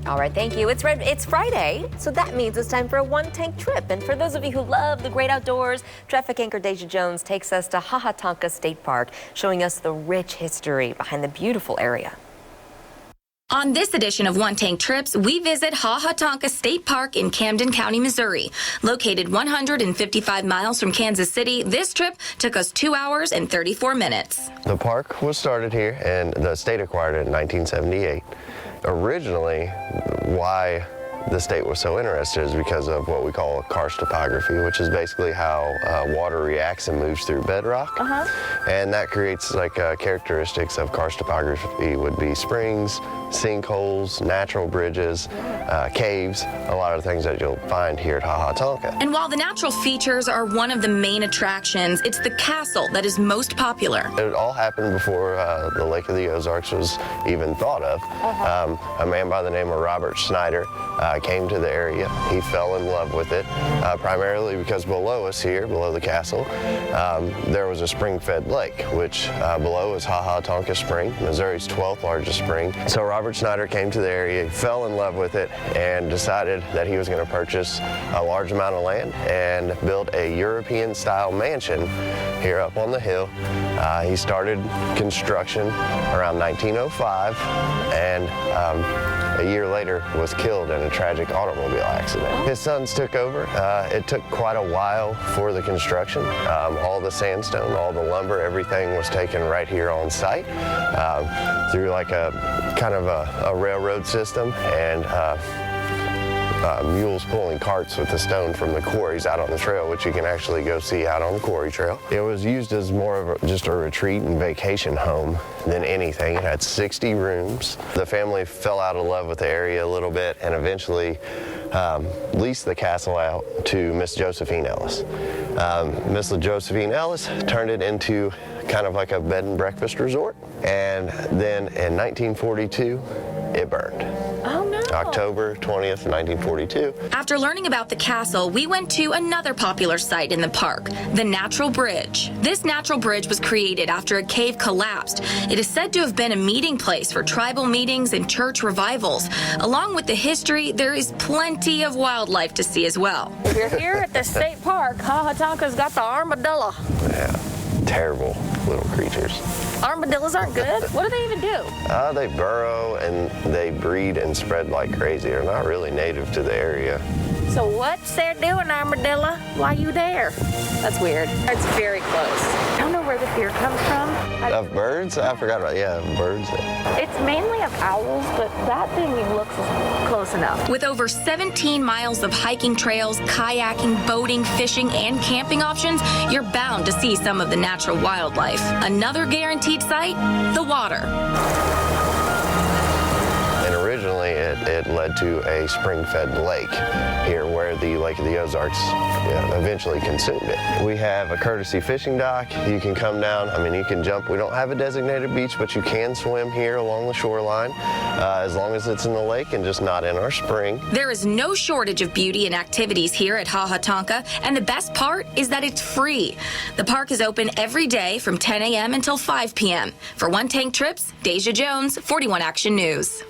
All right, thank you. It's Friday, so that means it's time for a one-tank trip. And for those of you who love the great outdoors, traffic anchor Daisha Jones takes us to Tonka State Park, showing us the rich history behind the beautiful area. On this edition of One Tank Trips, we visit Tonka State Park in Camden County, Missouri. Located 155 miles from Kansas City, this trip took us 2 hours and 34 minutes. The park was started here and the state acquired it in 1978. Originally, why the state was so interested is because of what we call karst topography, which is basically how water reacts and moves through bedrock. And that creates like characteristics of karst topography would be springs, sinkholes, natural bridges, caves, a lot of things that you'll find here at Tonka. And while the natural features are one of the main attractions, it's the castle that is most popular. It all happened before the Lake of the Ozarks was even thought of. A man by the name of Robert Snyder came to the area. He fell in love with it, primarily because below us here, below the castle, there was a spring-fed lake, which below is Tonka Spring, Missouri's 12th largest spring. So Robert Snyder came to the area, fell in love with it, and decided that he was going to purchase a large amount of land and build a European-style mansion here up on the hill. He started construction around 1905, and a year later was killed in a tragic automobile accident. His sons took over. It took quite a while for the construction. All the sandstone, all the lumber, everything was taken right here on site through like a kind of a railroad system, and mules pulling carts with the stone from the quarries out on the trail, which you can actually go see out on the quarry trail. It was used as more of just a retreat and vacation home than anything. It had 60 rooms. The family fell out of love with the area a little bit and eventually leased the castle out to Miss Josephine Ellis. Miss Josephine Ellis turned it into kind of like a bed and breakfast resort, and then in 1942 it burned. Oh no. October 20th, 1942. After learning about the castle, we went to another popular site in the park, the Natural Bridge. This natural bridge was created after a cave collapsed. It is said to have been a meeting place for tribal meetings and church revivals. Along with the history, there is plenty of wildlife to see as well. If you're here at the state park, Tonka's got the armadillo. Yeah, terrible little creatures. Armadillos aren't good? What do they even do? They burrow and they breed and spread like crazy. They're not really native to the area. So what's there doing, armadillo? Why you there? That's weird. It's very close. I don't know where the fear comes from. Of birds? I forgot about, yeah, birds. It's mainly of owls, but that thing looks close enough. With over 17 miles of hiking trails, kayaking, boating, fishing, and camping options, you're bound to see some of the natural wildlife. Another guaranteed sight, the water. And originally it led to a spring-fed lake here where the Lake of the Ozarks eventually consumed it. We have a courtesy fishing dock. You can come down, I mean, you can jump. We don't have a designated beach, but you can swim here along the shoreline as long as it's in the lake and just not in our spring. There is no shortage of beauty and activities here at Tonka, and the best part is that it's free. The park is open every day from 10 a.m. until 5 p.m. For One Tank Trips, Daisha Jones, 41 Action News.